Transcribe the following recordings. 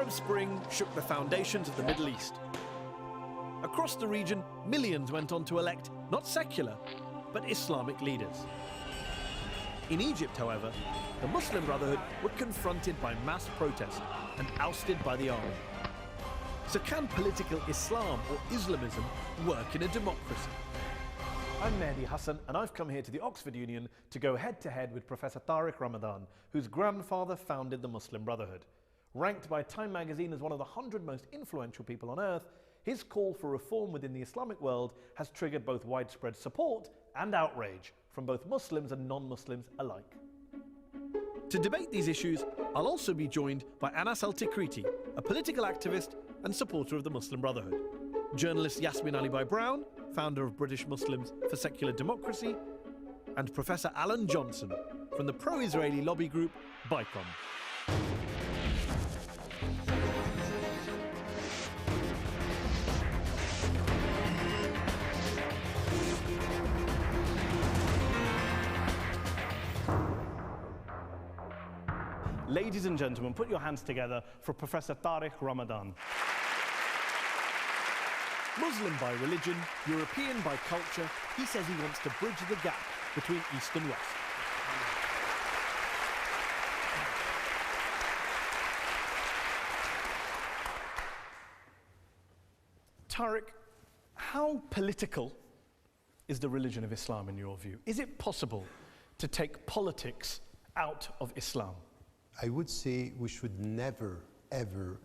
Arab Spring shook the foundations of the Middle East. Across the region, millions went on to elect not secular, but Islamic leaders. In Egypt, however, the Muslim Brotherhood were confronted by mass protest and ousted by the army. So can political Islam or Islamism work in a democracy? I'm Mehdi Hasan, and I've come here to the Oxford Union to go head-to-head with Professor Tariq Ramadan, whose grandfather founded the Muslim Brotherhood. Ranked by Time magazine as one of the 100 most influential people on earth, his call for reform within the Islamic world has triggered both widespread support and outrage from both Muslims and non-Muslims alike. To debate these issues, I'll also be joined by Anas Al-Tikriti, a political activist and supporter of the Muslim Brotherhood, journalist Yasmin Ali Brown, founder of British Muslims for Secular Democracy, and Professor Alan Johnson from the pro-Israeli lobby group BICOM. Ladies and gentlemen, put your hands together for Professor Tariq Ramadan. Muslim by religion, European by culture, he says he wants to bridge the gap between East and West. Tariq, how political is the religion of Islam in your view? Is it possible to take politics out of Islam? I would say we should never, ever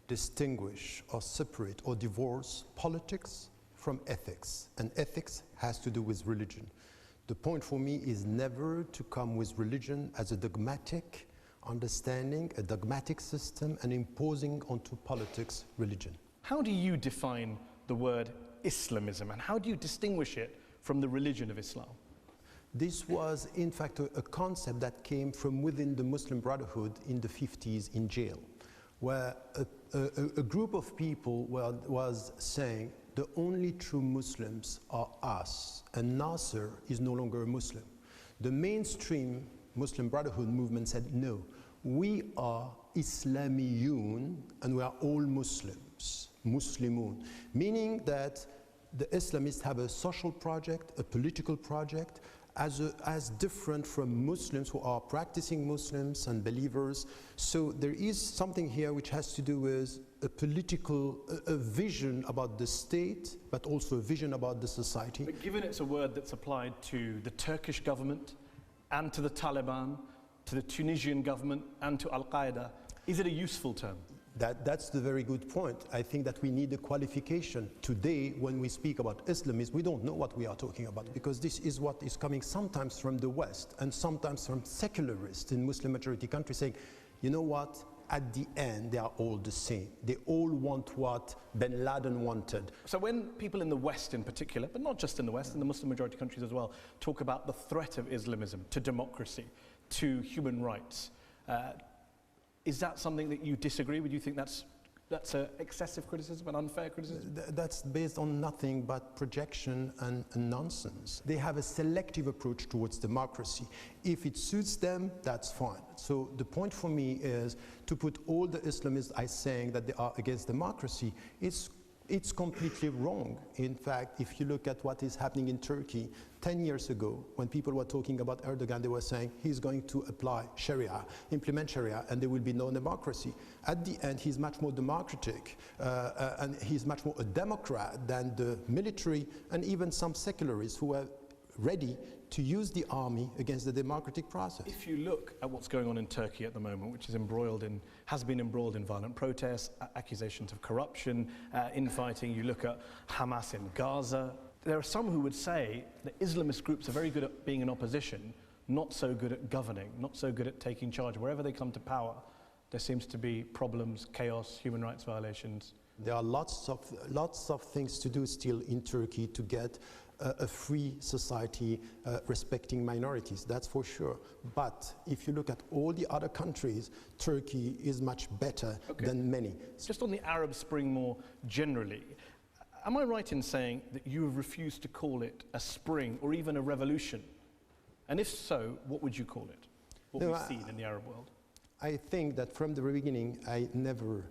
distinguish or separate or divorce politics from ethics. And ethics has to do with religion. The point for me is never to come with religion as a dogmatic understanding, a dogmatic system, and imposing onto politics religion. How do you define the word Islamism, and how do you distinguish it from the religion of Islam? This was, in fact, a concept that came from within the Muslim Brotherhood in the 50s in jail, where a group of people was saying the only true Muslims are us, and Nasser is no longer a Muslim. The mainstream Muslim Brotherhood movement said, no, we are Islamiyun, and we are all Muslims, Muslimun, meaning that the Islamists have a social project, a political project, as different from Muslims who are practicing Muslims and believers. So there is something here which has to do with a political, a vision about the state, but also a vision about the society. But given it's a word that's applied to the Turkish government and to the Taliban, to the Tunisian government and to Al-Qaeda, is it a useful term? That's the very good point. I think that we need a qualification. Today, when we speak about Islamism, we don't know what we are talking about, because this is what is coming sometimes from the West and sometimes from secularists in Muslim majority countries saying, you know what, at the end, they are all the same. They all want what bin Laden wanted. So when people in the West in particular, but not just in the West, in the Muslim majority countries as well, talk about the threat of Islamism to democracy, to human rights, is that something that you disagree with? Do you think that's an excessive criticism, an unfair criticism? That's based on nothing but projection and nonsense. They have a selective approach towards democracy. If it suits them, that's fine. So the point for me is to put all the Islamists saying that they are against democracy, it's completely wrong. In fact, if you look at what is happening in Turkey, 10 years ago, when people were talking about Erdogan, they were saying he's going to apply Sharia, implement Sharia, and there will be no democracy. At the end, he's much more democratic, and he's much more a democrat than the military and even some secularists who are ready to use the army against the democratic process. If you look at what's going on in Turkey at the moment, which is has been embroiled in violent protests, accusations of corruption, infighting, you look at Hamas in Gaza, there are some who would say that Islamist groups are very good at being in opposition, not so good at governing, not so good at taking charge. Wherever they come to power, there seems to be problems, chaos, human rights violations. There are lots of things to do still in Turkey to get a free society respecting minorities, that's for sure. But if you look at all the other countries, Turkey is much better than many. Just on the Arab Spring more generally, am I right in saying that you have refused to call it a spring or even a revolution? And if so, what would you call it? What we've seen in the Arab world? I think that from the very beginning, I never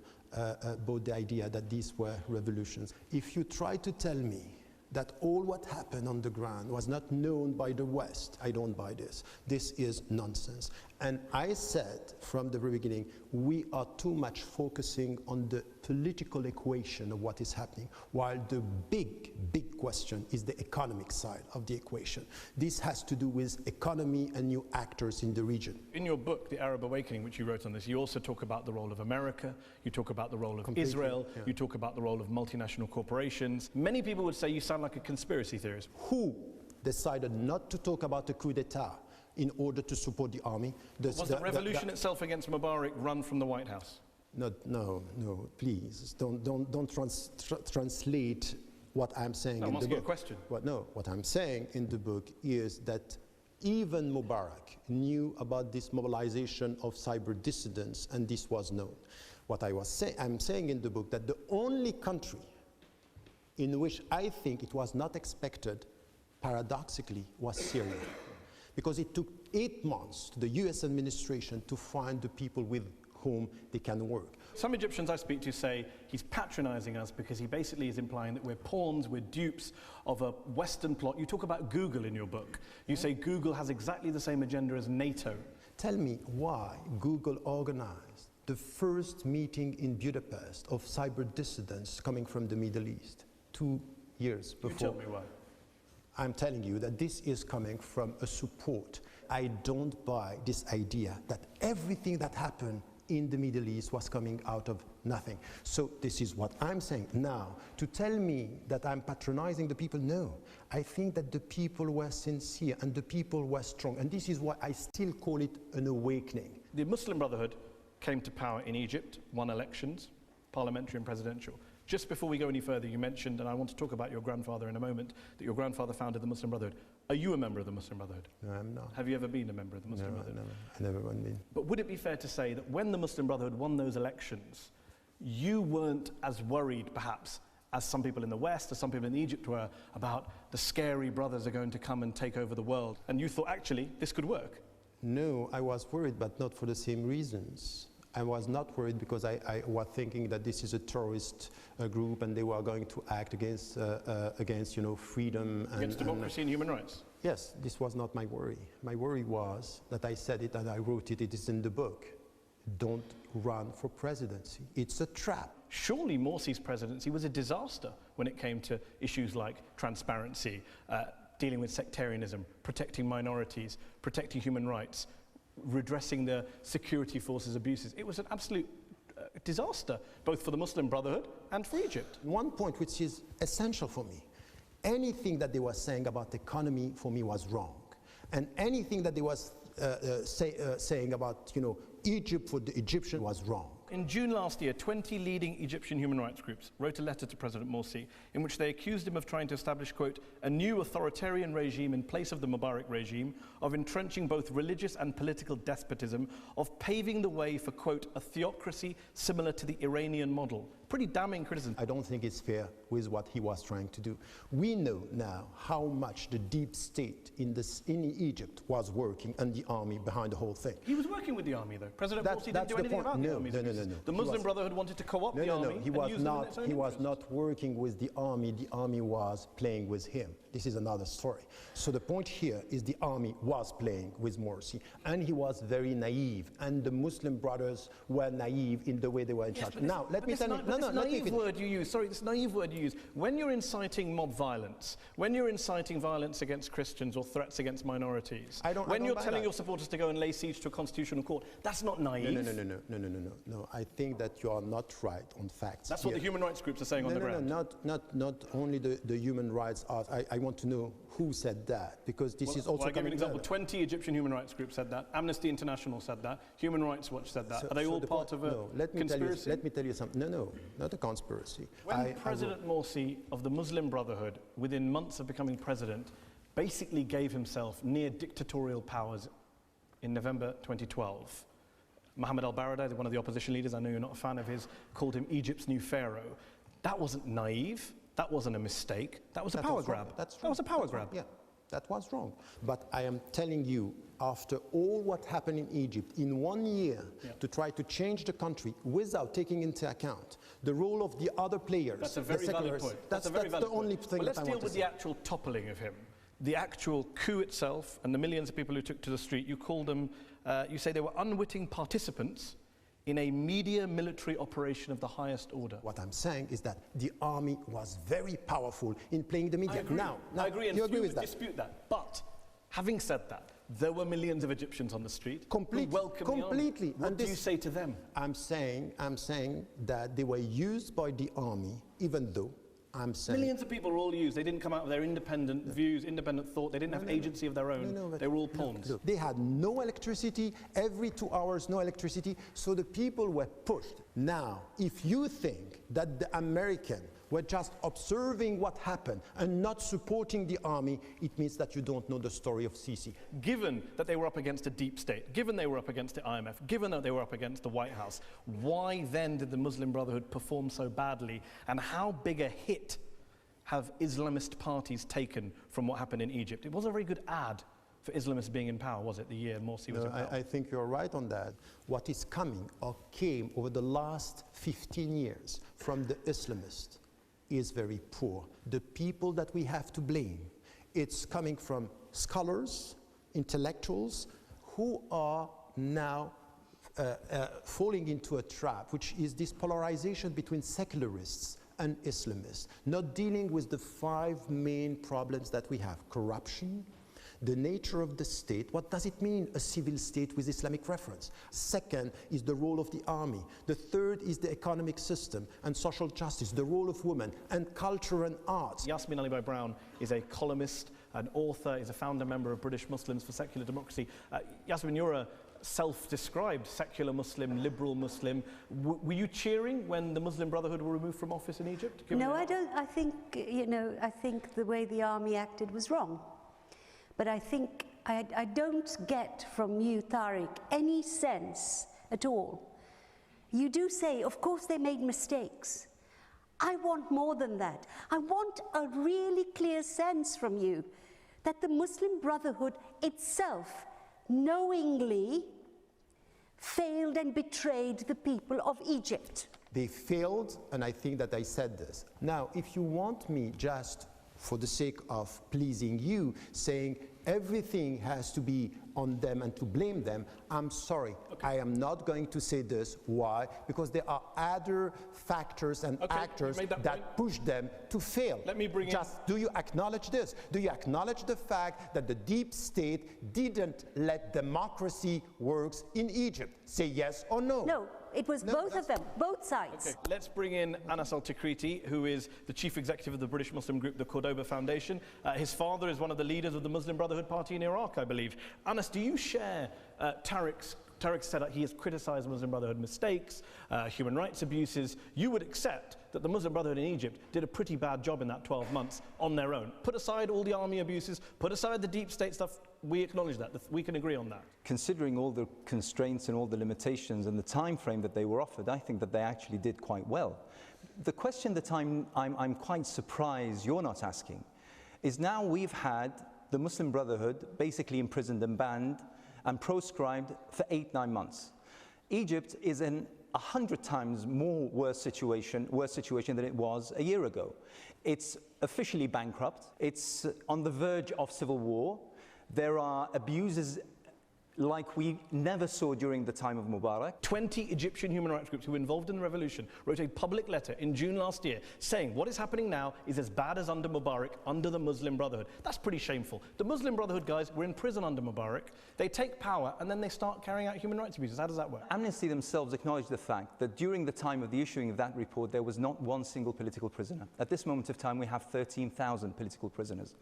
bought the idea that these were revolutions. If you try to tell me that all what happened on the ground was not known by the West, I don't buy this. This is nonsense. And I said from the very beginning, we are too much focusing on the political equation of what is happening, while the big question is the economic side of the equation. This has to do with economy and new actors in the region. In your book, The Arab Awakening, which you wrote on this, you also talk about the role of America, you talk about the role of Israel, yeah. You talk about the role of multinational corporations. Many people would say you sound like a conspiracy theorist. Who decided not to talk about the coup d'etat in order to support the army? Was the revolution itself against Mubarak run from the White House? No, please, don't translate what I'm saying in the book. I'm asking a question. What I'm saying in the book is that even Mubarak knew about this mobilization of cyber dissidents, and this was known. What I'm saying in the book that the only country in which I think it was not expected, paradoxically, was Syria. Because it took 8 months to the US administration to find the people with whom they can work. Some Egyptians I speak to say he's patronizing us because he basically is implying that we're pawns, we're dupes of a Western plot. You talk about Google in your book. You say Google has exactly the same agenda as NATO. Tell me why Google organized the first meeting in Budapest of cyber dissidents coming from the Middle East 2 years before. You tell me why. I'm telling you that this is coming from a support. I don't buy this idea that everything that happened in the Middle East was coming out of nothing. So this is what I'm saying. Now, to tell me that I'm patronizing the people, no. I think that the people were sincere and the people were strong. And this is why I still call it an awakening. The Muslim Brotherhood came to power in Egypt, won elections, parliamentary and presidential. Just before we go any further, you mentioned, and I want to talk about your grandfather in a moment, that your grandfather founded the Muslim Brotherhood. Are you a member of the Muslim Brotherhood? No, I'm not. Have you ever been a member of the Muslim Brotherhood? No, I never been. But would it be fair to say that when the Muslim Brotherhood won those elections, you weren't as worried, perhaps, as some people in the West, as some people in Egypt were, about the scary brothers are going to come and take over the world? And you thought, actually, this could work? No, I was worried, but not for the same reasons. I was not worried because I was thinking that this is a terrorist group and they were going to act against freedom. Against democracy and human rights? Yes, this was not my worry. My worry was that I said it and I wrote it, it is in the book. Don't run for presidency. It's a trap. Surely Morsi's presidency was a disaster when it came to issues like transparency, dealing with sectarianism, protecting minorities, protecting human rights, redressing the security forces' abuses. It was an absolute disaster, both for the Muslim Brotherhood and for Egypt. One point which is essential for me, anything that they were saying about the economy for me was wrong. And anything that they was saying about Egypt for the Egyptian was wrong. In June last year, 20 leading Egyptian human rights groups wrote a letter to President Morsi in which they accused him of trying to establish, quote, a new authoritarian regime in place of the Mubarak regime, of entrenching both religious and political despotism, of paving the way for, quote, a theocracy similar to the Iranian model. Pretty damning criticism. I don't think it's fair with what he was trying to do. We know now how much the deep state in Egypt was working and the army behind the whole thing. He was working with the army, though. President Morsi didn't do anything about the army. No. The Muslim Brotherhood wanted to co-opt the army. No, he was not working with the army was playing with him. This is another story. So the point here is the army was playing with Morsi, and he was very naive, and the Muslim brothers were naive in the way they were in charge. Now, let me tell you, this naive word you use, when you're inciting mob violence, when you're inciting violence against Christians or threats against minorities, when you're telling your supporters to go and lay siege to a constitutional court, that's not naive. No. I think that you are not right on facts. That's what the human rights groups are saying on the ground. Not only the human rights are. I want to know who said that, because this is also. I'll give you an example. 20 Egyptian human rights groups said that. Amnesty International said that. Human Rights Watch said that. Are they all part of a conspiracy? Let me tell you something. No, not a conspiracy. When President Morsi of the Muslim Brotherhood, within months of becoming president, basically gave himself near dictatorial powers in November 2012, Mohammed al-Baradei, one of the opposition leaders, I know you're not a fan of his, called him Egypt's new pharaoh. That wasn't naive. That wasn't a mistake. That was a power grab. That was a power grab. Yeah, that was wrong. But I am telling you after all what happened in Egypt, in 1 year, to try to change the country without taking into account the role of the other players. That's a very valid point. That's the only thing well, that I want to say. let's deal with the actual toppling of him. The actual coup itself and the millions of people who took to the street. You call them, you say they were unwitting participants in a media military operation of the highest order. What I'm saying is that the army was very powerful in playing the media. I agree, and you agree with that? Dispute that. But having said that, there were millions of Egyptians on the street who welcomed the army. What do you say to them? I'm saying that they were used by the army, even though I'm saying... Millions of people were all used. They didn't come out with their independent views, independent thought. They didn't have agency of their own. They were all pawns. Look, they had no electricity, every 2 hours no electricity, so the people were pushed. Now, if you think that the Americans were just observing what happened and not supporting the army, it means that you don't know the story of Sisi. Given that they were up against a deep state, given they were up against the IMF, given that they were up against the White House, why then did the Muslim Brotherhood perform so badly? And how big a hit have Islamist parties taken from what happened in Egypt? It was a very good ad for Islamists being in power, was it, the year Morsi was in power? I think you're right on that. What is coming or came over the last 15 years from the Islamists is very poor. The people that we have to blame, it's coming from scholars, intellectuals, who are now falling into a trap, which is this polarization between secularists and Islamists, not dealing with the 5 main problems that we have: corruption, the nature of the state. What does it mean, a civil state with Islamic reference? Second is the role of the army. The third is the economic system and social justice, the role of women, and culture and arts. Yasmin Ali-Brown is a columnist, an author, is a founder member of British Muslims for Secular Democracy. Yasmin, you're a self-described secular Muslim, liberal Muslim. Were you cheering when the Muslim Brotherhood were removed from office in Egypt? No, I don't. I think, I think the way the army acted was wrong. But I think I don't get from you, Tariq, any sense at all. You do say, of course, they made mistakes. I want more than that. I want a really clear sense from you that the Muslim Brotherhood itself knowingly failed and betrayed the people of Egypt. They failed, and I think that I said this. Now, if you want me just for the sake of pleasing you, saying everything has to be on them and to blame them, I'm sorry. Okay. I am not going to say this. Why? Because there are other factors and actors that push them to fail. Let me bring do you acknowledge this? Do you acknowledge the fact that the deep state didn't let democracy work in Egypt? Say yes or no. No. It was both of them, both sides. Okay, let's bring in Anas Al-Tikriti, who is the chief executive of the British Muslim group, the Cordoba Foundation. His father is one of the leaders of the Muslim Brotherhood Party in Iraq, I believe. Anas, do you share Tariq said that he has criticised the Muslim Brotherhood mistakes, human rights abuses. You would accept that the Muslim Brotherhood in Egypt did a pretty bad job in that 12 months on their own. Put aside all the army abuses, put aside the deep state stuff, we acknowledge that. We can agree on that. Considering all the constraints and all the limitations and the time frame that they were offered, I think that they actually did quite well. The question that I'm quite surprised you're not asking is, now we've had the Muslim Brotherhood basically imprisoned and banned and proscribed for 8-9 months. Egypt is in 100 times more worse situation than it was a year ago. It's officially bankrupt. It's on the verge of civil war. There are abuses like we never saw during the time of Mubarak. 20 Egyptian human rights groups who were involved in the revolution wrote a public letter in June last year saying what is happening now is as bad as under Mubarak, under the Muslim Brotherhood. That's pretty shameful. The Muslim Brotherhood guys were in prison under Mubarak. They take power and then they start carrying out human rights abuses. How does that work? Amnesty themselves acknowledged the fact that during the time of the issuing of that report, there was not one single political prisoner. At this moment of time, we have 13,000 political prisoners.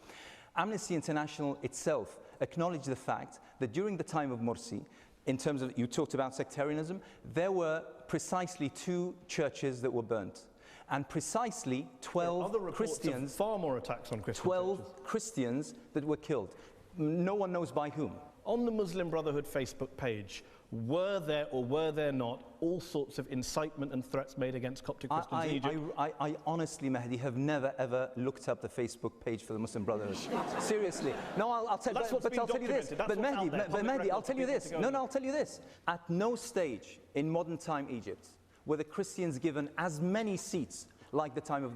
Amnesty International itself acknowledged the fact that during the time of Morsi, in terms of, you talked about sectarianism, there were precisely 2 churches that were burnt, and precisely 12 Christians, far more attacks on Christians. 12 Christians that were killed. No one knows by whom. On the Muslim Brotherhood Facebook page, were there or were there not all sorts of incitement and threats made against Coptic Christians in Egypt? I honestly, Mehdi, have never ever looked up the Facebook page for the Muslim Brotherhood. Seriously. No, I'll tell you, but I'll tell you this. But Mehdi, I'll tell you this. No, I'll tell you this. At no stage in modern time Egypt were the Christians given as many seats like the time of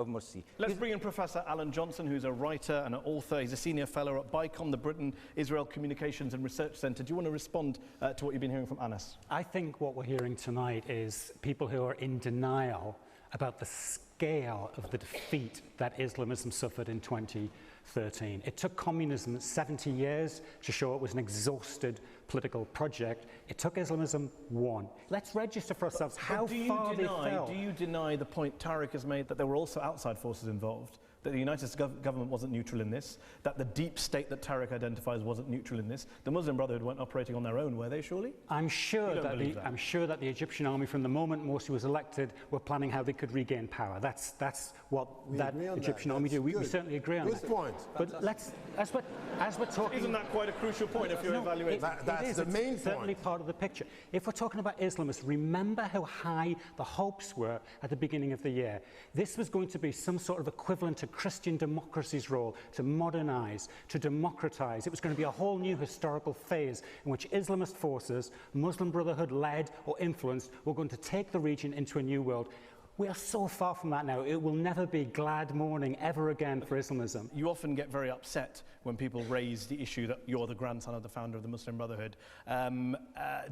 Morsi. Let's bring in Professor Alan Johnson, who's a writer and an author. He's a senior fellow at BICOM, the Britain-Israel Communications and Research Centre. Do you want to respond to what you've been hearing from Anas? I think what we're hearing tonight is people who are in denial about the scale of the defeat that Islamism suffered in 2013. It took communism 70 years to show it was an exhausted political project. It took Islamism 1. Let's register for ourselves how far they fell. Do you deny the point Tariq has made that there were also outside forces involved? That the United States government wasn't neutral in this, that the deep state that Tariq identifies wasn't neutral in this. The Muslim Brotherhood weren't operating on their own, were they, surely? I'm sure that the Egyptian army, from the moment Morsi was elected, were planning how they could regain power. That's what that Egyptian army did. We certainly agree on that. Good point. But let's, as we're talking... Isn't that quite a crucial point if you're evaluating? That's the main It's certainly part of the picture. If we're talking about Islamists, remember how high the hopes were at the beginning of the year. This was going to be some sort of equivalent to Christian democracy's role, to modernize, to democratize. It was going to be a whole new historical phase in which Islamist forces, Muslim Brotherhood led or influenced, were going to take the region into a new world. We are so far from that now. It will never be glad morning ever again for Islamism. You often get very upset when people raise the issue that you're the grandson of the founder of the Muslim Brotherhood.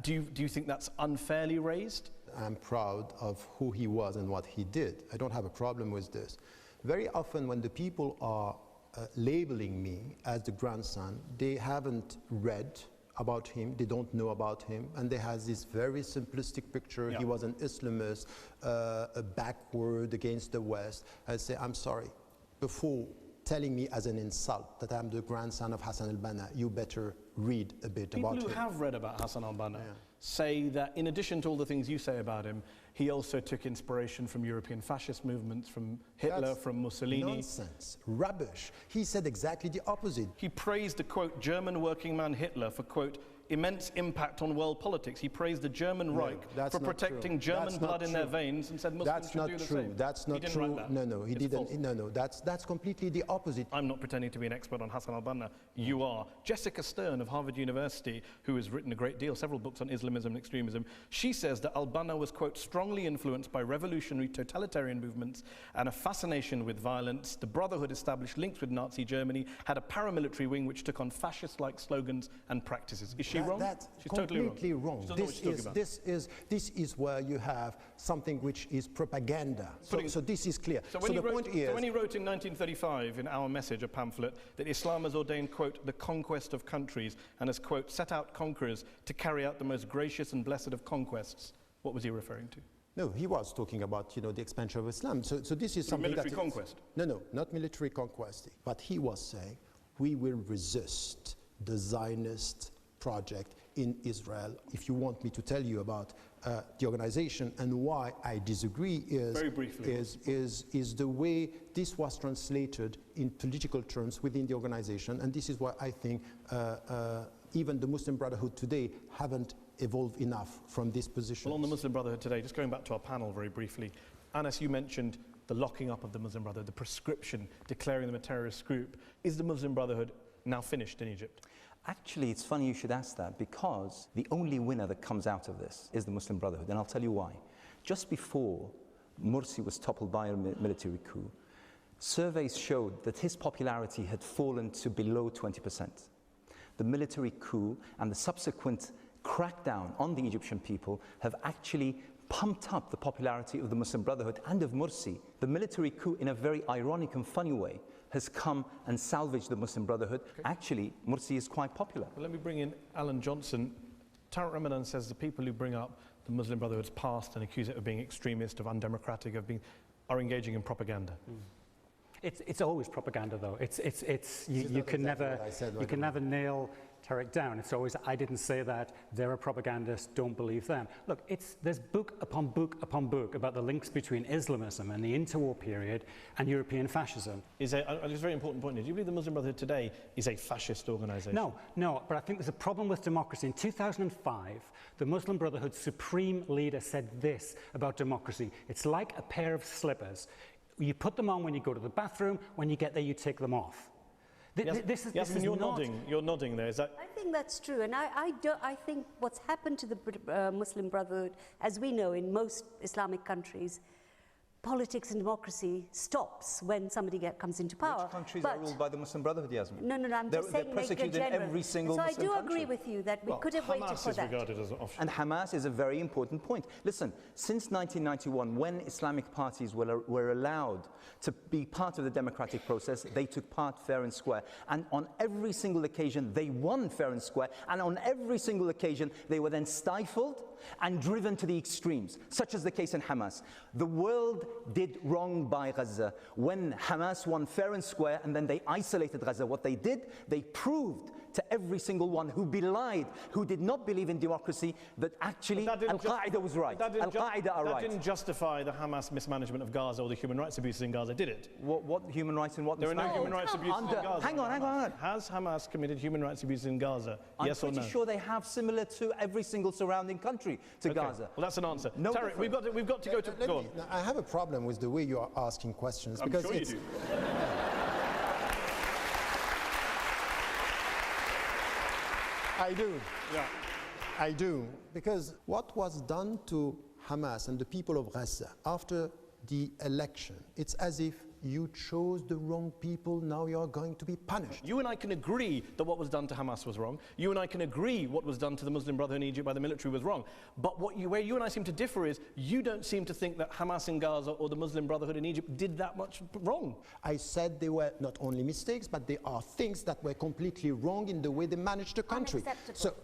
Do you think that's unfairly raised? I'm proud of who he was and what he did. I don't have a problem with this. Very often when the people are labeling me as the grandson, they haven't read about him, they don't know about him, and they have this very simplistic picture. He was an Islamist, a backward against the West. I say, I'm sorry, before telling me as an insult that I'm the grandson of Hasan al-Banna, you better read a bit about him. People who have read about Hasan al-Banna say that in addition to all the things you say about him, he also took inspiration from European fascist movements, from Hitler, from Mussolini. Nonsense, rubbish. He said exactly the opposite. He praised the, quote, German working man Hitler for, quote, immense impact on world politics. He praised the German Reich for protecting German blood in their veins and said Muslims should do the same. That's not true. Write that. No, he didn't. No, that's completely the opposite. I'm not pretending to be an expert on Hasan al-Banna. You are. Jessica Stern of Harvard University, who has written a great deal, several books on Islamism and extremism, she says that al-Banna was, quote, strongly influenced by revolutionary totalitarian movements and a fascination with violence. The Brotherhood established links with Nazi Germany, had a paramilitary wing which took on fascist-like slogans and practices. Is she wrong? That's She's completely wrong. This is where you have something which is propaganda. So this is clear. So when he wrote in 1935 in Our Message, a pamphlet, that Islam has ordained, quote, the conquest of countries and has, quote, set out conquerors to carry out the most gracious and blessed of conquests, what was he referring to? No, he was talking about, the expansion of Islam. So this is something military conquest? No, not military conquest. But he was saying, we will resist the Zionist project in Israel. If you want me to tell you about the organization and why I disagree is very briefly is the way this was translated in political terms within the organization, and this is why I think even the Muslim Brotherhood today haven't evolved enough from this position. Well, on the Muslim Brotherhood today, just going back to our panel very briefly, Anas, you mentioned the locking up of the Muslim Brotherhood, the proscription, declaring them a terrorist group. Is the Muslim Brotherhood now finished in Egypt? Actually, it's funny you should ask that, because the only winner that comes out of this is the Muslim Brotherhood, and I'll tell you why. Just before Morsi was toppled by a military coup, surveys showed that his popularity had fallen to below 20%. The military coup and the subsequent crackdown on the Egyptian people have actually pumped up the popularity of the Muslim Brotherhood and of Morsi. The military coup, in a very ironic and funny way, has come and salvaged the Muslim Brotherhood. Okay. Actually, Morsi is quite popular. Well, let me bring in Alan Johnson. Tariq Ramadan says the people who bring up the Muslim Brotherhood's past and accuse it of being extremist, of undemocratic, are engaging in propaganda. It's always propaganda, though. You can never nail Tariq down. It's always, I didn't say that, they're a propagandist, don't believe them. Look, there's book upon book upon book about the links between Islamism and the interwar period and European fascism. There's a very important point here. Do you believe the Muslim Brotherhood today is a fascist organisation? No, but I think there's a problem with democracy. In 2005, the Muslim Brotherhood's supreme leader said this about democracy: it's like a pair of slippers. You put them on when you go to the bathroom, when you get there you take them off. You're nodding there. Is that? I think that's true, and I think what's happened to the Muslim Brotherhood, as we know in most Islamic countries, politics and democracy stops when somebody comes into power. Which countries are ruled by the Muslim Brotherhood, Yasmin? No, I'm just saying, they're persecuted in every single so Muslim I do country. agree with you that we could have waited for that. Regarded as an option. And Hamas is a very important point. Listen, since 1991, when Islamic parties were allowed to be part of the democratic process, they took part fair and square. And on every single occasion, they won fair and square. And on every single occasion, they were then stifled and driven to the extremes, such as the case in Hamas. The world did wrong by Gaza. When Hamas won fair and square and then they isolated Gaza, what they did, they proved to every single one who belied, who did not believe in democracy, that actually Al-Qaeda was right. Al-Qaeda are right. That didn't justify the Hamas mismanagement of Gaza or the human rights abuses in Gaza, did it? What human rights and what There are no human rights abuses in Gaza. Hang on. Has Hamas committed human rights abuses in Gaza? Yes or no? I'm pretty sure they have, similar to every single surrounding country to Gaza. Well, that's an answer. No, Tariq, we've got to go to... Go on. I have a problem with the way you are asking questions. I'm sure you do. I do. Yeah. I do. Because what was done to Hamas and the people of Gaza after the election, it's as if you chose the wrong people, now you are going to be punished. You and I can agree that what was done to Hamas was wrong. You and I can agree what was done to the Muslim Brotherhood in Egypt by the military was wrong. But where you and I seem to differ is, you don't seem to think that Hamas in Gaza or the Muslim Brotherhood in Egypt did that much wrong. I said they were not only mistakes, but they are things that were completely wrong in the way they managed the country.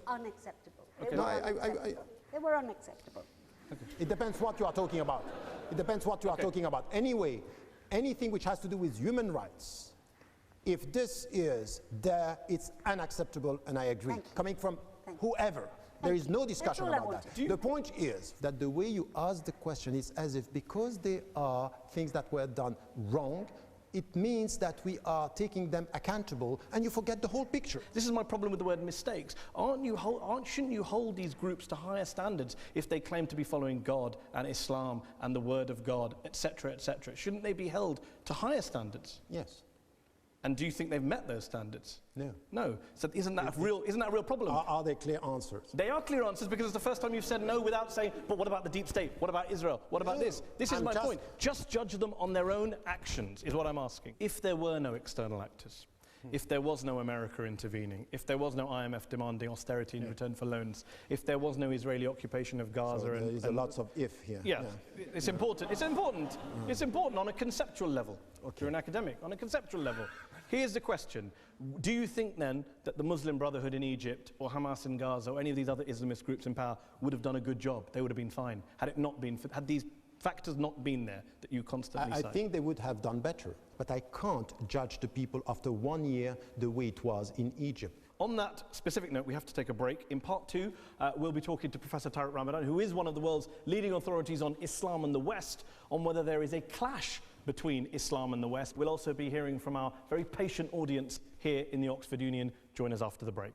Unacceptable. Okay. They were unacceptable. Okay. It depends what you are talking about. It depends what you are talking about. Anyway, anything which has to do with human rights, if this is there, it's unacceptable, and I agree. Coming from whoever, there is no discussion about that. The point is that the way you ask the question is as if because they are things that were done wrong, it means that we are taking them accountable, and you forget the whole picture. This is my problem with the word mistakes. Shouldn't you hold these groups to higher standards if they claim to be following God and Islam and the Word of God, etc., etc.? Shouldn't they be held to higher standards? Yes. And do you think they've met those standards? No. No. So isn't that a real problem? Are they clear answers? They are clear answers, because it's the first time you've said no without saying, but what about the deep state? What about Israel? What about this? This is my point. Just judge them on their own actions, is what I'm asking. If there were no external actors, if there was no America intervening, if there was no IMF demanding austerity in return for loans, if there was no Israeli occupation of Gaza... So there is lots of if here. Yeah. It's important. It's important. It's important on a conceptual level. Okay. You're an academic. On a conceptual level. Here's the question. Do you think then that the Muslim Brotherhood in Egypt or Hamas in Gaza or any of these other Islamist groups in power would have done a good job? They would have been fine. Had these factors not been there that you constantly cite? I think they would have done better, but I can't judge the people after 1 year the way it was in Egypt. On that specific note, we have to take a break. In part two, we'll be talking to Professor Tariq Ramadan, who is one of the world's leading authorities on Islam and the West, on whether there is a clash between Islam and the West. We'll also be hearing from our very patient audience here in the Oxford Union. Join us after the break.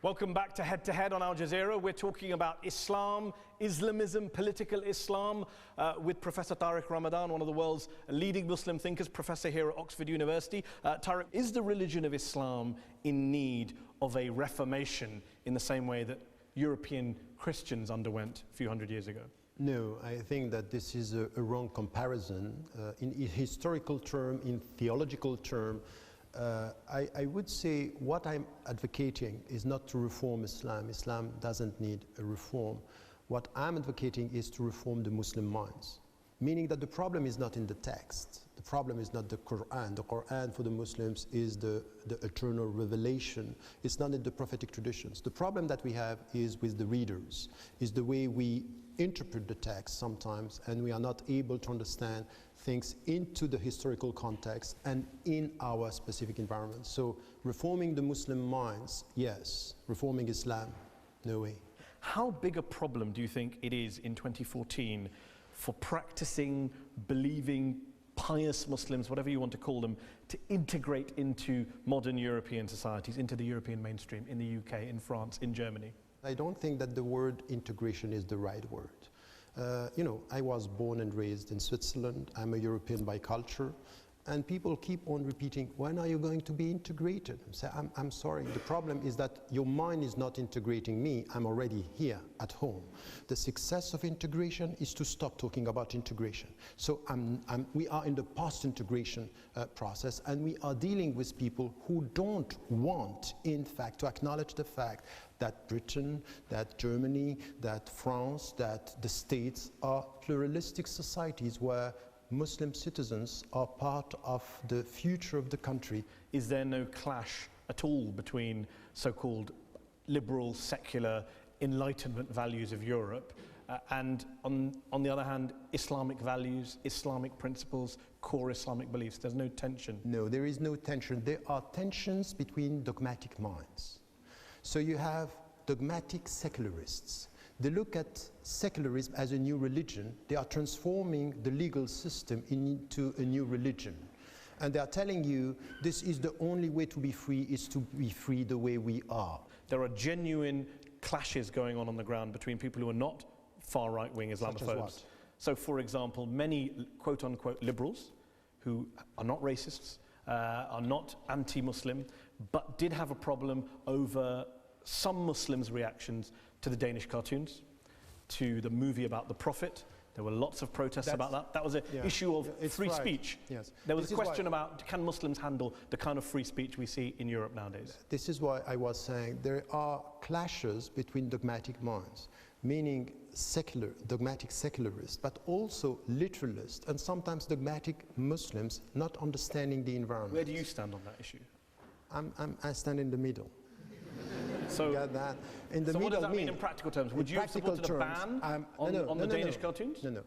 Welcome back to Head on Al Jazeera. We're talking about Islam, Islamism, political Islam, with Professor Tariq Ramadan, one of the world's leading Muslim thinkers, professor here at Oxford University. Tariq, is the religion of Islam in need of a reformation in the same way that European Christians underwent a few hundred years ago? No, I think that this is a wrong comparison. In historical term, in theological term, I would say what I'm advocating is not to reform Islam. Islam doesn't need a reform. What I'm advocating is to reform the Muslim minds. meaning that the problem is not in the text. The problem is not the Quran. The Quran for the Muslims is the eternal revelation. It's not in the prophetic traditions. The problem that we have is with the readers, is the way we interpret the text sometimes, and we are not able to understand things into the historical context and in our specific environment. So reforming the Muslim minds, yes. Reforming Islam, no way. How big a problem do you think it is in 2014 for practicing, believing, pious Muslims, whatever you want to call them, to integrate into modern European societies, into the European mainstream, in the UK, in France, in Germany? I don't think that the word integration is the right word. You know, I was born and raised in Switzerland. I'm a European by culture. And people keep on repeating, when are you going to be integrated? I'm sorry, the problem is that your mind is not integrating me. I'm already here at home. The success of integration is to stop talking about integration. So we are in the post-integration process, and we are dealing with people who don't want, in fact, to acknowledge the fact that Britain, that Germany, that France, that the States are pluralistic societies where Muslim citizens are part of the future of the country. Is there no clash at all between so-called liberal, secular, Enlightenment values of Europe and, on the other hand, Islamic values, Islamic principles, core Islamic beliefs? There's no tension? No, there is no tension. There are tensions between dogmatic minds. So you have dogmatic secularists. They look at secularism as a new religion. They are transforming the legal system into a new religion. And they are telling you this is the only way to be free, is to be free the way we are. There are genuine clashes going on the ground between people who are not far right-wing Islamophobes. Such as what? So, for example, many quote-unquote liberals who are not racists, are not anti-Muslim, but did have a problem over some Muslims' reactions to the Danish cartoons, to the movie about the Prophet. There were lots of protests about that. That was an issue of free speech. Yes. There was a question about, can Muslims handle the kind of free speech we see in Europe nowadays? This is why I was saying there are clashes between dogmatic minds, meaning dogmatic secularists, but also literalists, and sometimes dogmatic Muslims not understanding the environment. Where do you stand on that issue? I stand in the middle. So, that. In the so middle what does that mean in practical terms? Would you have supported a ban on the Danish cartoons? No.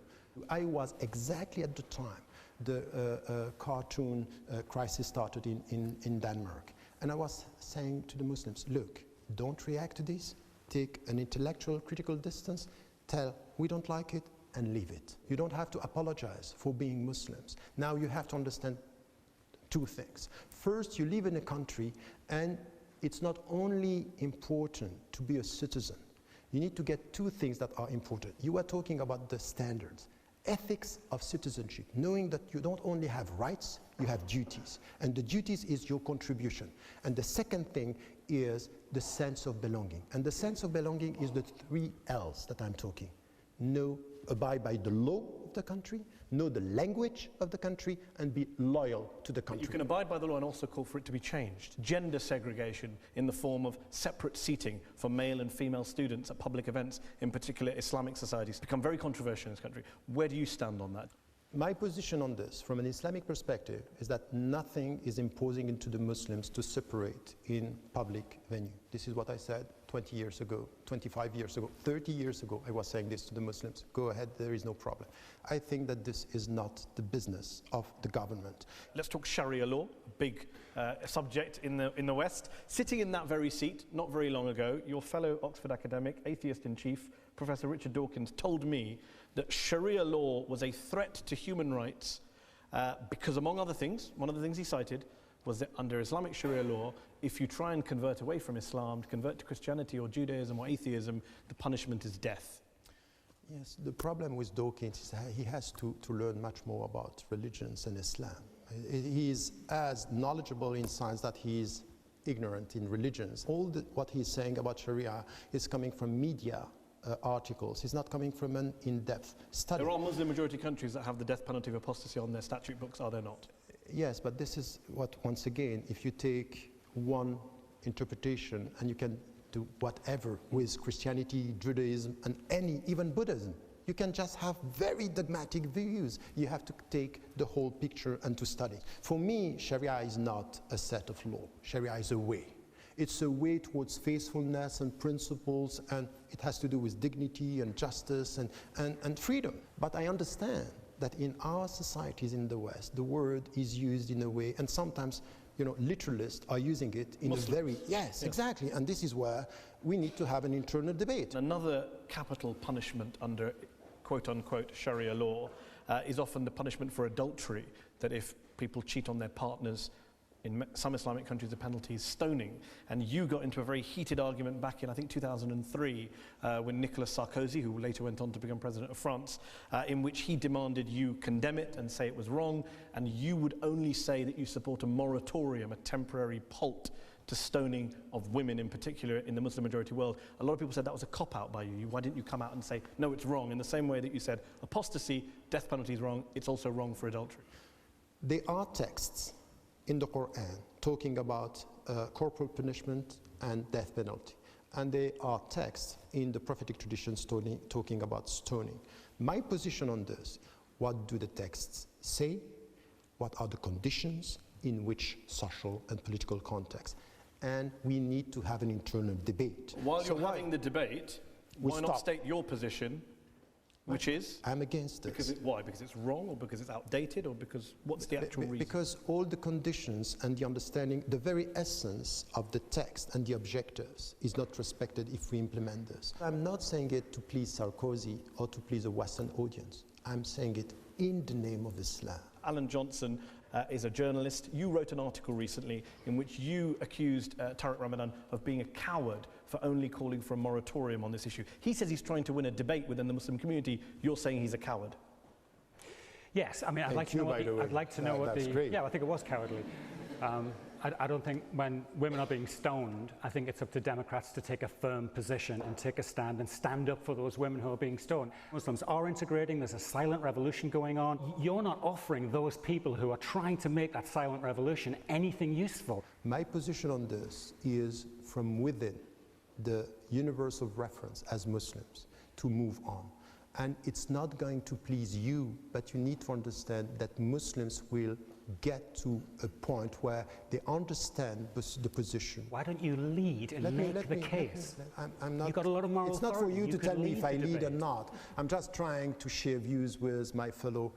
I was exactly at the time the cartoon crisis started in Denmark. And I was saying to the Muslims, look, don't react to this. Take an intellectual, critical distance. Tell, we don't like it, and leave it. You don't have to apologize for being Muslims. Now you have to understand two things. First, you live in a country, and it's not only important to be a citizen. You need to get two things that are important. You are talking about the standards. Ethics of citizenship, knowing that you don't only have rights, you have duties. And the duties is your contribution. And the second thing is the sense of belonging. And the sense of belonging is the 3 L's that I'm talking. Know, abide by the law of the country, know the language of the country, and be loyal to the country. But you can abide by the law and also call for it to be changed. Gender segregation in the form of separate seating for male and female students at public events, in particular Islamic societies, become very controversial in this country. Where do you stand on that? My position on this, from an Islamic perspective, is that nothing is imposing into the Muslims to separate in public venue. This is what I said 20 years ago, 25 years ago, 30 years ago. I was saying this to the Muslims. Go ahead, there is no problem. I think that this is not the business of the government. Let's talk Sharia law, a big subject in the West. Sitting in that very seat, not very long ago, your fellow Oxford academic, atheist-in-chief, Professor Richard Dawkins, told me that Sharia law was a threat to human rights because, among other things, one of the things he cited was that under Islamic Sharia law, if you try and convert away from Islam, to convert to Christianity or Judaism or atheism, the punishment is death. Yes, the problem with Dawkins is that he has to learn much more about religions and Islam. He is as knowledgeable in science that he is ignorant in religions. What he's saying about Sharia is coming from media articles. It's not coming from an in-depth study. There are Muslim majority countries that have the death penalty of apostasy on their statute books, are there not? Yes, but this is what, once again, if you take one interpretation and you can do whatever with Christianity, Judaism, and even Buddhism, You can just have very dogmatic views. You have to take the whole picture and to study. For me, Sharia is not a set of law. Sharia is a way. It's a way towards faithfulness and principles, and it has to do with dignity and justice and freedom. But I understand that in our societies in the West, the word is used in a way, and sometimes, you know, literalists are using it in Muslims. a very, yes, exactly. And this is where we need to have an internal debate. Another capital punishment under quote-unquote Sharia law is often the punishment for adultery, that if people cheat on their partners, in some Islamic countries the penalty is stoning. And you got into a very heated argument back in, I think, 2003 when Nicolas Sarkozy, who later went on to become president of France, in which he demanded you condemn it and say it was wrong, and you would only say that you support a moratorium, a temporary halt to stoning of women in particular in the Muslim majority world. A lot of people said that was a cop-out by you. Why didn't you come out and say, no, it's wrong, in the same way that you said apostasy, death penalty is wrong, it's also wrong for adultery? There are texts in the Quran talking about corporal punishment and death penalty. And there are texts in the prophetic tradition talking about stoning. My position on this, what do the texts say? What are the conditions in which social and political context? And we need to have an internal debate. While you're having the debate, why not state your position, which is? I'm against this. Why? Because it's wrong, or because it's outdated, or because what's the actual reason? Because all the conditions and the understanding, the very essence of the text and the objectives is not respected if we implement this. I'm not saying it to please Sarkozy or to please a Western audience. I'm saying it in the name of Islam. Alan Johnson is a journalist. You wrote an article recently in which you accused Tariq Ramadan of being a coward for only calling for a moratorium on this issue. He says he's trying to win a debate within the Muslim community. You're saying he's a coward. Yes, I mean, I'd like to know what the... Great. Yeah, I think it was cowardly. I don't think when women are being stoned, I think it's up to Democrats to take a firm position and take a stand and stand up for those women who are being stoned. Muslims are integrating, there's a silent revolution going on. You're not offering those people who are trying to make that silent revolution anything useful. My position on this is from within the universe of reference as Muslims to move on. And it's not going to please you, but you need to understand that Muslims will get to a point where they understand the position. Why don't you lead and make the case? I'm not, You've got a lot of moral It's not for you to tell me if I lead or debate. not. I'm just trying to share views with my fellow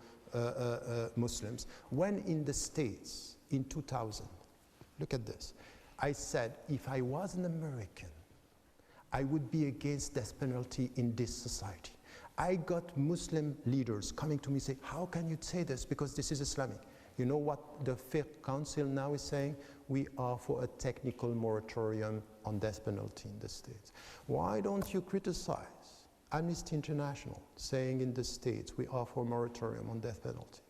Muslims. When in the States, in 2000, look at this, I said, if I was an American, I would be against death penalty in this society. I got Muslim leaders coming to me saying, how can you say this? Because this is Islamic. You know what the Fiqh Council now is saying? We are for a technical moratorium on death penalty in the States. Why don't you criticize Amnesty International saying in the States we are for a moratorium on death penalty?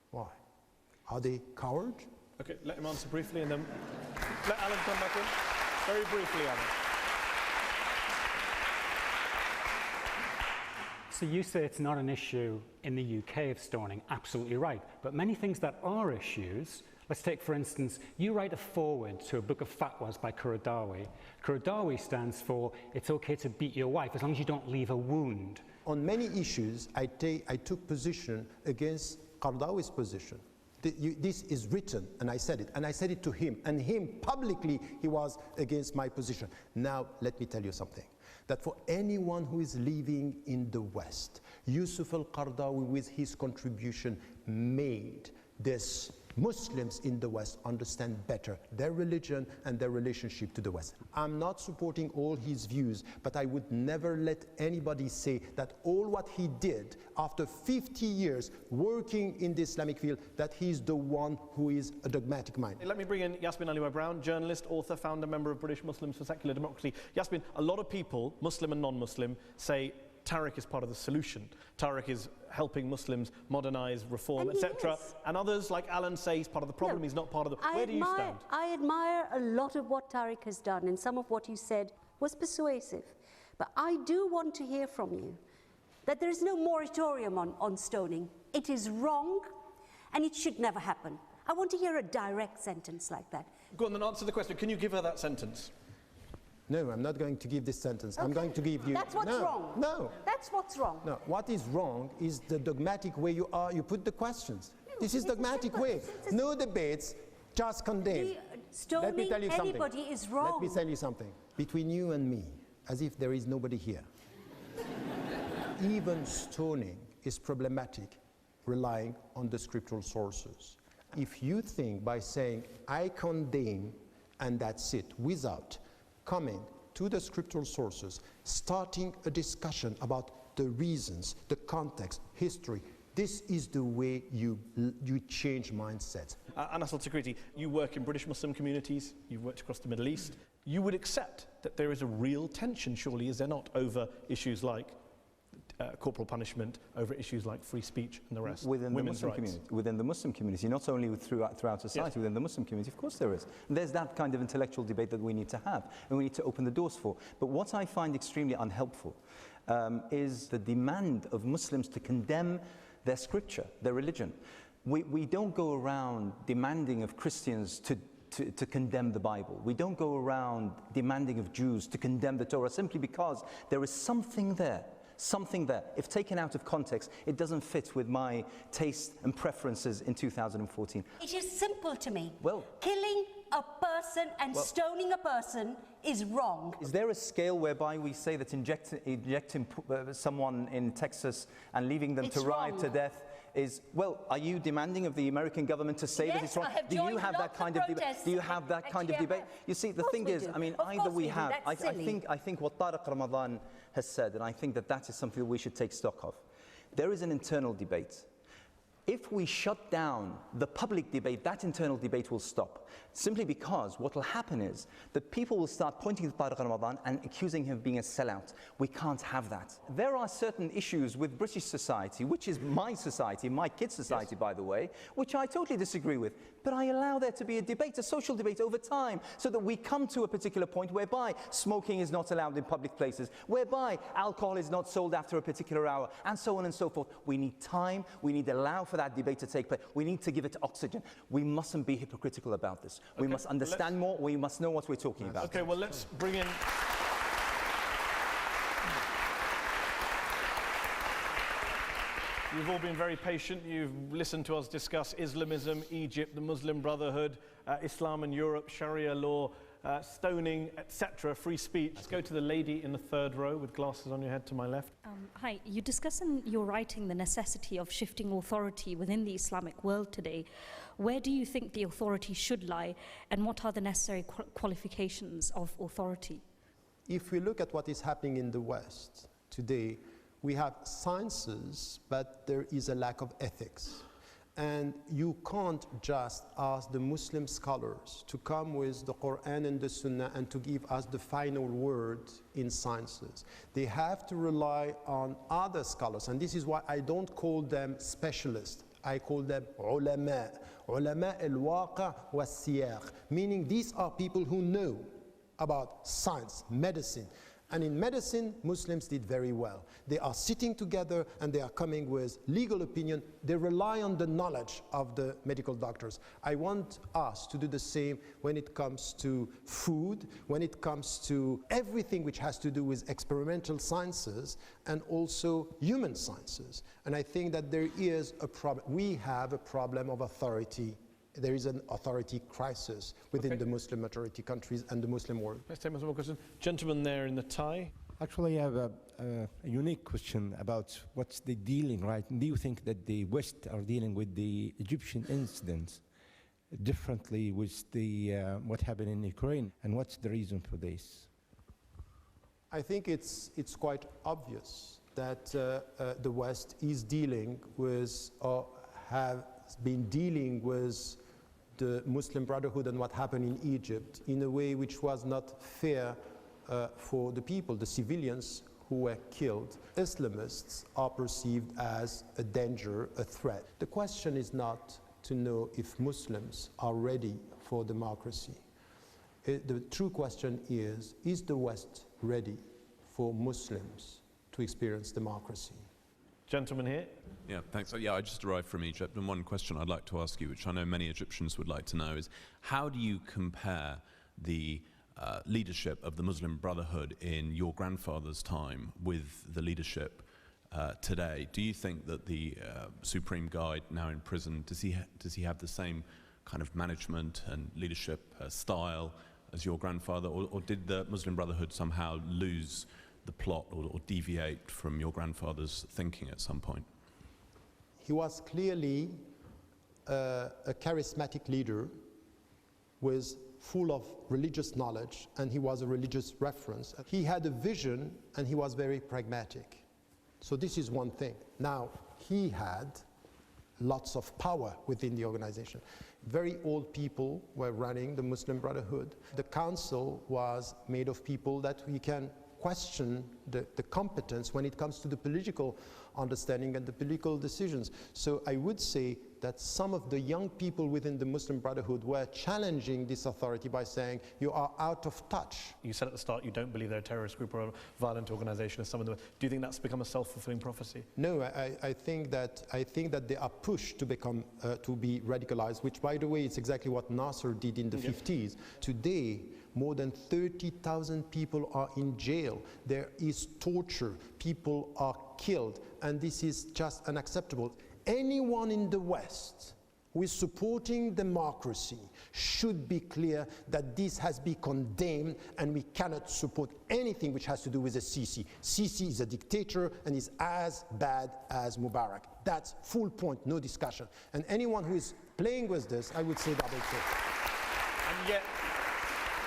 Why? Are they cowards? Okay, let him answer briefly and then let Alan come back in. Very briefly, Alan. So you say it's not an issue in the UK of stoning, absolutely right. But many things that are issues, let's take for instance, you write a foreword to a book of fatwas by Qaradawi. Qaradawi stands for, it's okay to beat your wife as long as you don't leave a wound. On many issues, I took position against Qaradawi's position. This is written, and I said it to him, and him publicly, he was against my position. Now, let me tell you something, that for anyone who is living in the West, Yusuf al-Qaradawi, with his contribution, made this Muslims in the West understand better their religion and their relationship to the West. I'm not supporting all his views, but I would never let anybody say that all what he did after 50 years working in the Islamic field, that he's the one who is a dogmatic mind. Let me bring in Yasmin Ali-Brown, journalist, author, founder, member of British Muslims for Secular Democracy. Yasmin, a lot of people, Muslim and non-Muslim, say Tariq is part of the solution. Tariq is helping Muslims modernize, reform, etc. And others, like Alan, say he's part of the problem, he's not part of the... Where do you stand? I admire a lot of what Tariq has done, and some of what you said was persuasive. But I do want to hear from you that there is no moratorium on stoning. It is wrong, and it should never happen. I want to hear a direct sentence like that. Go on, then answer the question. Can you give her that sentence? No, I'm not going to give this sentence. I'm going to give you... That's what's wrong. No. That's what's wrong. No, what is wrong is the dogmatic way you put the questions. This is dogmatic way. No debates, just condemn. Let me tell you something. Anybody is wrong. Let me tell you something. Between you and me, as if there is nobody here, even stoning is problematic, relying on the scriptural sources. If you think by saying, I condemn, and that's it, without coming to the scriptural sources, starting a discussion about the reasons, the context, history, this is the way you change mindsets. Anas al-Tikriti, you work in British Muslim communities, you've worked across the Middle East. You would accept that there is a real tension, surely, is there not, over issues like corporal punishment, over issues like free speech and the rest, within women's the Muslim rights. community, within the Muslim community, not only throughout society, yes. within the Muslim community, of course there is. And there's that kind of intellectual debate that we need to have, and we need to open the doors for. But what I find extremely unhelpful is the demand of Muslims to condemn their scripture, their religion. We don't go around demanding of Christians to condemn the Bible. We don't go around demanding of Jews to condemn the Torah simply because there is something there. Something there. If taken out of context, it doesn't fit with my taste and preferences in 2014. It is simple to me. Well, killing a person and stoning a person is wrong. Is there a scale whereby we say that injecting someone in Texas and leaving them to ride to death is, well, are you demanding of the American government to say that it's wrong? Do you have that kind of debate? Do you have that kind of debate? You see, the thing is, I mean, either we have, I think what Tariq Ramadan has said, and I think that is something that we should take stock of. There is an internal debate. If we shut down the public debate, that internal debate will stop. Simply because what will happen is that people will start pointing to Tariq Ramadan and accusing him of being a sellout. We can't have that. There are certain issues with British society, which is my society, my kids' society, by the way, which I totally disagree with. But I allow there to be a debate, a social debate over time, so that we come to a particular point whereby smoking is not allowed in public places, whereby alcohol is not sold after a particular hour, and so on and so forth. We need time, we need to allow for that debate to take place. We need to give it oxygen. We mustn't be hypocritical about this. We must understand more, we must know what we're talking about. Okay, well, let's bring in... You've all been very patient. You've listened to us discuss Islamism, Egypt, the Muslim Brotherhood, Islam and Europe, Sharia law, stoning, etc., free speech. Let's go to the lady in the third row with glasses on your head to my left. Hi, you discuss in your writing the necessity of shifting authority within the Islamic world today. Where do you think the authority should lie, and what are the necessary qualifications of authority? If we look at what is happening in the West today, we have sciences, but there is a lack of ethics. And you can't just ask the Muslim scholars to come with the Quran and the Sunnah and to give us the final word in sciences. They have to rely on other scholars, and this is why I don't call them specialists. I call them ulama. Ulama al-waqa was-siyaq, meaning these are people who know about science, medicine. And in medicine, Muslims did very well. They are sitting together and they are coming with legal opinion. They rely on the knowledge of the medical doctors. I want us to do the same when it comes to food, when it comes to everything which has to do with experimental sciences and also human sciences. And I think that there is a problem. We have a problem of authority. There is an authority crisis within the Muslim majority countries and the Muslim world. Let's take one more question. Gentleman there in the tie. Actually, I have a unique question about what's the dealing, right? Do you think that the West are dealing with the Egyptian incidents differently with the what happened in Ukraine, and what's the reason for this? I think it's quite obvious that the West is dealing with, or have been dealing with, the Muslim Brotherhood and what happened in Egypt in a way which was not fair for the people, the civilians who were killed. Islamists are perceived as a danger, a threat. The question is not to know if Muslims are ready for democracy. The true question is the West ready for Muslims to experience democracy? Gentleman here. Yeah, thanks. So, I just arrived from Egypt, and one question I'd like to ask you, which I know many Egyptians would like to know, is how do you compare the leadership of the Muslim Brotherhood in your grandfather's time with the leadership today, do you think that the Supreme Guide, now in prison, does he have the same kind of management and leadership style as your grandfather, or did the Muslim Brotherhood somehow lose the plot or deviate from your grandfather's thinking at some point? He was clearly a charismatic leader, was full of religious knowledge, and he was a religious reference. He had a vision, and he was very pragmatic. So this is one thing. Now, he had lots of power within the organization. Very old people were running the Muslim Brotherhood. The council was made of people that we can question the competence when it comes to the political understanding and the political decisions. So I would say that some of the young people within the Muslim Brotherhood were challenging this authority by saying, you are out of touch. You said at the start you don't believe they're a terrorist group or a violent organization as some of them. Do you think that's become a self-fulfilling prophecy? No, I think that they are pushed to become to be radicalized, which, by the way, is exactly what Nasser did in the 50s. Today, more than 30,000 people are in jail. There is torture. People are killed, and this is just unacceptable. Anyone in the West who is supporting democracy should be clear that this has been condemned, and we cannot support anything which has to do with the Sisi. Sisi is a dictator and is as bad as Mubarak. That's full point, no discussion. And anyone who is playing with this, I would say double check.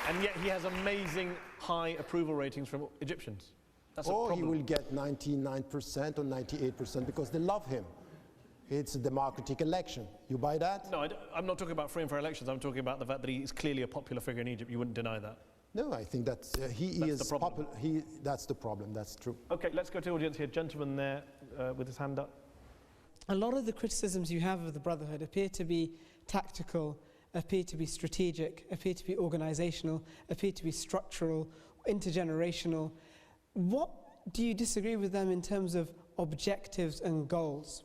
And yet he has amazing high approval ratings from Egyptians. That's a problem. He will get 99% or 98% because they love him. It's a democratic election. You buy that? No, I'm not talking about free and fair elections. I'm talking about the fact that he is clearly a popular figure in Egypt. You wouldn't deny that? No, I think that he is popular. That's the problem. That's true. Okay, let's go to the audience here. Gentleman there with his hand up. A lot of the criticisms you have of the Brotherhood appear to be tactical, appear to be strategic, appear to be organizational, appear to be structural, intergenerational. What do you disagree with them in terms of objectives and goals?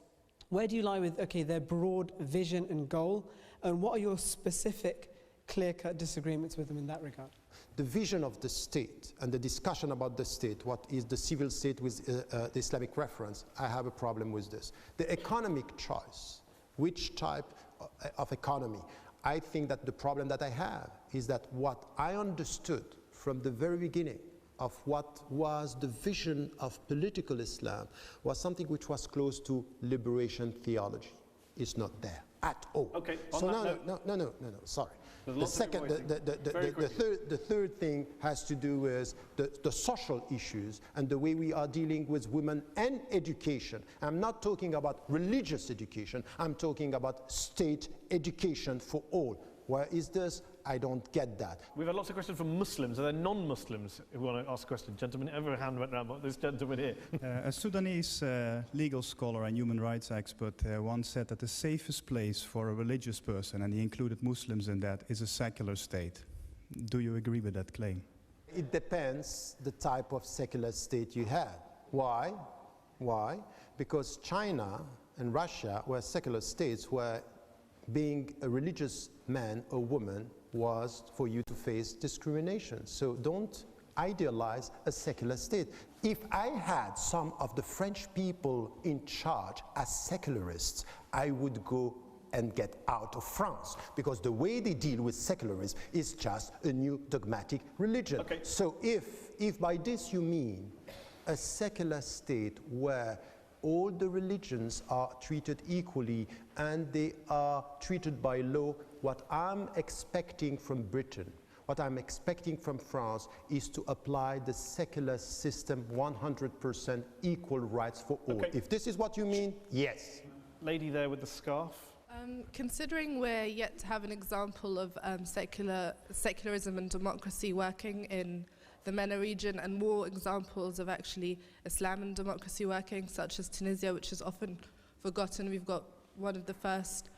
Where do you lie with, okay, their broad vision and goal, and what are your specific, clear-cut disagreements with them in that regard? The vision of the state and the discussion about the state, what is the civil state with the Islamic reference, I have a problem with this. The economic choice, which type of economy, I think that the problem that I have is that what I understood from the very beginning of what was the vision of political Islam was something which was close to liberation theology. It's not there at all. Okay. So no, sorry. The second, the third thing has to do with the social issues and the way we are dealing with women and education. I'm not talking about religious education. I'm talking about state education for all. Where is this? I don't get that. We've had lots of questions from Muslims. Are there non-Muslims who want to ask questions? Gentlemen, every hand went around, but this gentleman here. A Sudanese legal scholar and human rights expert once said that the safest place for a religious person, and he included Muslims in that, is a secular state. Do you agree with that claim? It depends the type of secular state you have. Why? Why? Because China and Russia were secular states where being a religious man or woman was for you to face discrimination. So don't idealize a secular state. If I had some of the French people in charge as secularists, I would go and get out of France, because the way they deal with secularism is just a new dogmatic religion. Okay. So if by this you mean a secular state where all the religions are treated equally and they are treated by law, what I'm expecting from Britain, what I'm expecting from France is to apply the secular system 100% equal rights for all. Okay. If this is what you mean, yes. Lady there with the scarf. Considering we're yet to have an example of secularism and democracy working in the MENA region, and more examples of actually Islam and democracy working, such as Tunisia, which is often forgotten. We've got one of the first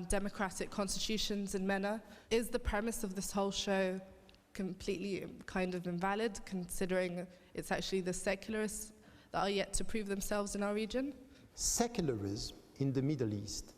democratic constitutions in MENA. Is the premise of this whole show completely kind of invalid, considering it's actually the secularists that are yet to prove themselves in our region? Secularism in the Middle East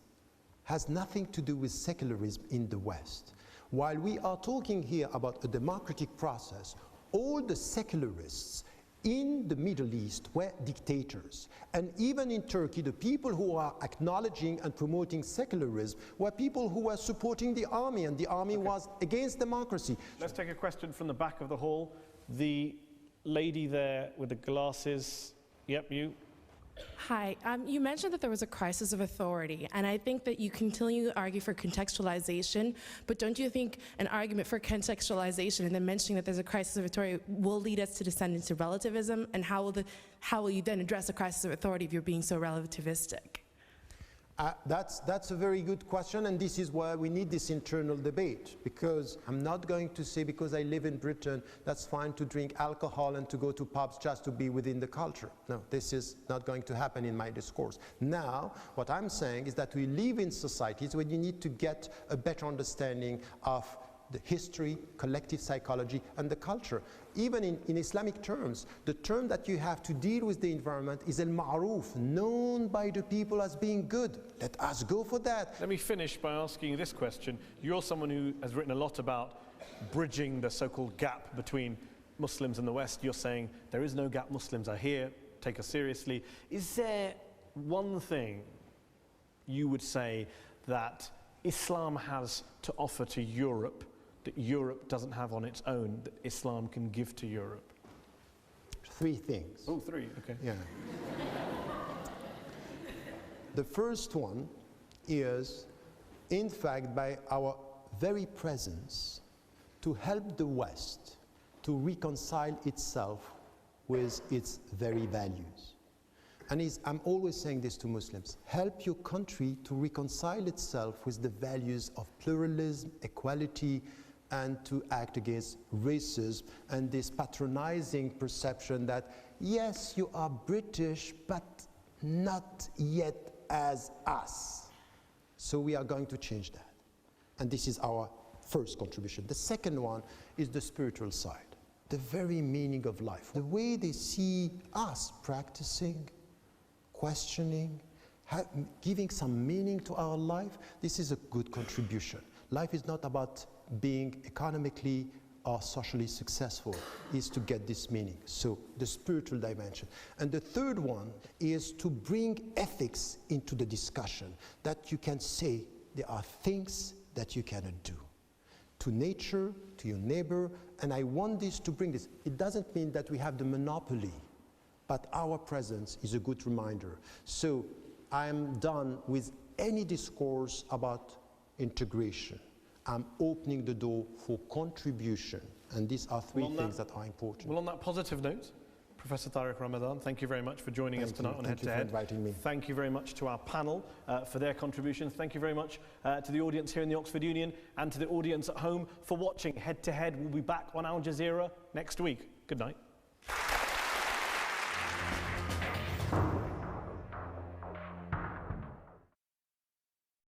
has nothing to do with secularism in the West. While we are talking here about a democratic process, all the secularists in the Middle East were dictators. And even in Turkey, the people who are acknowledging and promoting secularism were people who were supporting the army, and the army was against democracy. Let's take a question from the back of the hall. The lady there with the glasses. Yep, you. Hi, you mentioned that there was a crisis of authority, and I think that you continue to argue for contextualization, but don't you think an argument for contextualization and then mentioning that there's a crisis of authority will lead us to descend into relativism, and how will you then address a crisis of authority if you're being so relativistic? That's a very good question, and this is why we need this internal debate, because I'm not going to say because I live in Britain that's fine to drink alcohol and to go to pubs just to be within the culture. No, this is not going to happen in my discourse. Now, what I'm saying is that we live in societies where you need to get a better understanding of the history, collective psychology, and the culture. Even in Islamic terms, the term that you have to deal with the environment is al-ma'ruf, known by the people as being good. Let us go for that. Let me finish by asking you this question. You're someone who has written a lot about bridging the so-called gap between Muslims and the West. You're saying there is no gap, Muslims are here, take us seriously. Is there one thing you would say that Islam has to offer to Europe that Europe doesn't have on its own, that Islam can give to Europe? 3 things. Oh, 3, okay. Yeah. The first one is, in fact, by our very presence, to help the West to reconcile itself with its very values. And I'm always saying this to Muslims: help your country to reconcile itself with the values of pluralism, equality, and to act against racism and this patronizing perception that, yes, you are British, but not yet as us. So we are going to change that. And this is our first contribution. The second one is the spiritual side, the very meaning of life. The way they see us practicing, questioning, giving some meaning to our life, this is a good contribution. Life is not about being economically or socially successful, is to get this meaning. So the spiritual dimension. And the third one is to bring ethics into the discussion, that you can say there are things that you cannot do to nature, to your neighbor, and I want this to bring this. It doesn't mean that we have the monopoly, but our presence is a good reminder. So I'm done with any discourse about integration. I'm opening the door for contribution, and these are 3 things that are important. Well, on that positive note, Professor Tariq Ramadan, thank you very much for joining us tonight on Head to Head. Thank you for inviting me. Thank you very much to our panel for their contributions. Thank you very much to the audience here in the Oxford Union and to the audience at home for watching Head to Head. We'll be back on Al Jazeera next week. Good night.